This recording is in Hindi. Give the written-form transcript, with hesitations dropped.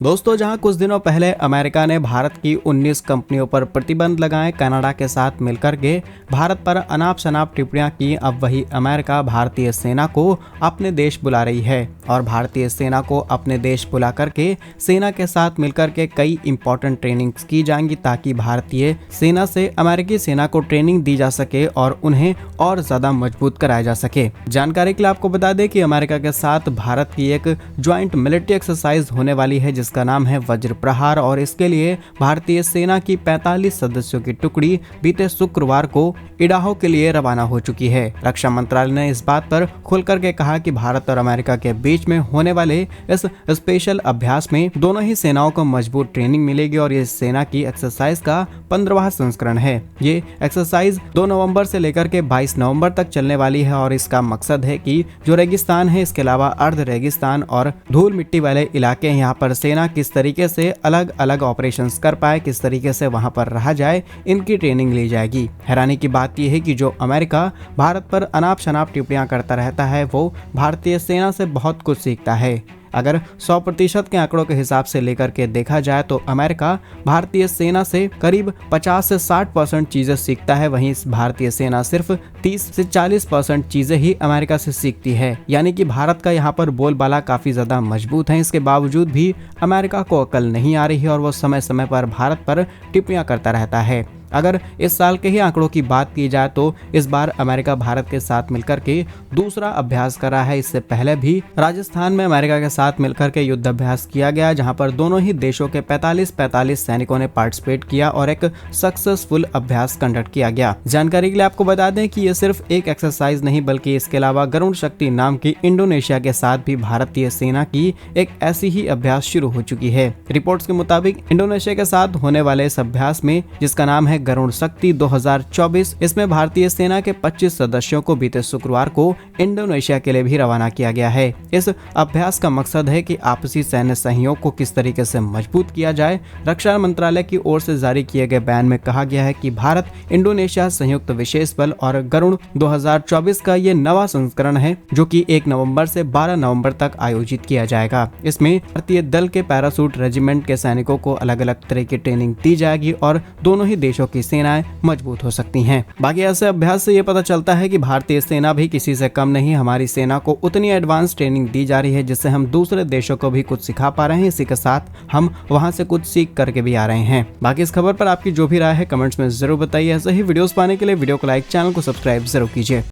दोस्तों, जहां कुछ दिनों पहले अमेरिका ने भारत की 19 कंपनियों पर प्रतिबंध लगाए, कनाडा के साथ मिलकर के भारत पर अनाप शनाप टिप्पणियां की, अब वही अमेरिका भारतीय सेना को अपने देश बुला रही है। और भारतीय सेना को अपने देश बुला करके सेना के साथ मिलकर के कई इंपॉर्टेंट ट्रेनिंग्स की जाएंगी, ताकि भारतीय सेना से अमेरिकी सेना को ट्रेनिंग दी जा सके और उन्हें और ज्यादा मजबूत कराया जा सके। जानकारी के लिए आपको बता दें कि अमेरिका के साथ भारत की एक ज्वाइंट मिलिट्री एक्सरसाइज होने वाली है, जिसका नाम है वज्र प्रहार। और इसके लिए भारतीय सेना की 45 सदस्यों की टुकड़ी बीते शुक्रवार को इडाहो के लिए रवाना हो चुकी है। रक्षा मंत्रालय ने इस बात पर खुलकर के कहा कि भारत और अमेरिका के बीच में होने वाले इस स्पेशल अभ्यास में दोनों ही सेनाओं को मजबूत ट्रेनिंग मिलेगी और ये सेना की एक्सरसाइज का 15वां संस्करण है। ये एक्सरसाइज 2 नवंबर से लेकर के 22 नवंबर तक चलने वाली है और इसका मकसद है कि जो रेगिस्तान है, इसके अलावा अर्ध रेगिस्तान और धूल मिट्टी वाले इलाके हैं, यहाँ पर सेना किस तरीके से अलग अलग ऑपरेशंस कर पाए, किस तरीके से वहां पर रहा जाए, इनकी ट्रेनिंग ली जाएगी। हैरानी की बात यह है कि जो अमेरिका भारत पर अनाप शनाप टिप्पणियां करता रहता है, वो भारतीय सेना से बहुत कुछ सीखता है। अगर 100% के आंकड़ों के हिसाब से लेकर के देखा जाए तो अमेरिका भारतीय सेना से करीब 50 से 60% चीजें सीखता है, वहीं भारतीय सेना सिर्फ 30 से 40% चीजें ही अमेरिका से सीखती है। यानी कि भारत का यहाँ पर बोलबाला काफी ज्यादा मजबूत है। इसके बावजूद भी अमेरिका को अकल नहीं आ रही है और वो समय समय पर भारत पर टिप्पणियां करता रहता है। अगर इस साल के ही आंकड़ों की बात की जाए तो इस बार अमेरिका भारत के साथ मिलकर के दूसरा अभ्यास कर रहा है। इससे पहले भी राजस्थान में अमेरिका के साथ मिलकर के युद्ध अभ्यास किया गया, जहां पर दोनों ही देशों के 45 सैनिकों ने पार्टिसिपेट किया और एक सक्सेसफुल अभ्यास कंडक्ट किया गया। जानकारी के लिए आपको बता दें कि ये सिर्फ एक एक्सरसाइज नहीं, बल्कि इसके अलावा गरुण शक्ति नाम की इंडोनेशिया के साथ भी भारतीय सेना की एक ऐसी ही अभ्यास शुरू हो चुकी है। रिपोर्ट्स के मुताबिक इंडोनेशिया के साथ होने वाले इस अभ्यास में, जिसका नाम है गरुण शक्ति 2024, इसमें भारतीय सेना के 25 सदस्यों को बीते शुक्रवार को इंडोनेशिया के लिए भी रवाना किया गया है। इस अभ्यास का मकसद है कि आपसी सैन्य सहयोग को किस तरीके से मजबूत किया जाए। रक्षा मंत्रालय की ओर से जारी किए गए बयान में कहा गया है कि भारत इंडोनेशिया संयुक्त विशेष बल और गरुण 2024 का ये नवा संस्करण है, जो कि 1 नवंबर से 12 नवंबर तक आयोजित किया जाएगा। इसमें भारतीय दल के पैरासूट रेजिमेंट के सैनिकों को अलग अलग तरह की ट्रेनिंग दी जाएगी और दोनों ही देशों की सेनाएं मजबूत हो सकती हैं। बाकी ऐसे अभ्यास से ये पता चलता है कि भारतीय सेना भी किसी से कम नहीं। हमारी सेना को उतनी एडवांस ट्रेनिंग दी जा रही है, जिससे हम दूसरे देशों को भी कुछ सिखा पा रहे हैं। इसी के साथ हम वहां से कुछ सीख करके भी आ रहे हैं। बाकी इस खबर पर आपकी जो भी राय है कमेंट्स में जरूर बताइए। ऐसे ही वीडियोस पाने के लिए वीडियो को लाइक, चैनल को सब्सक्राइब जरूर कीजिए।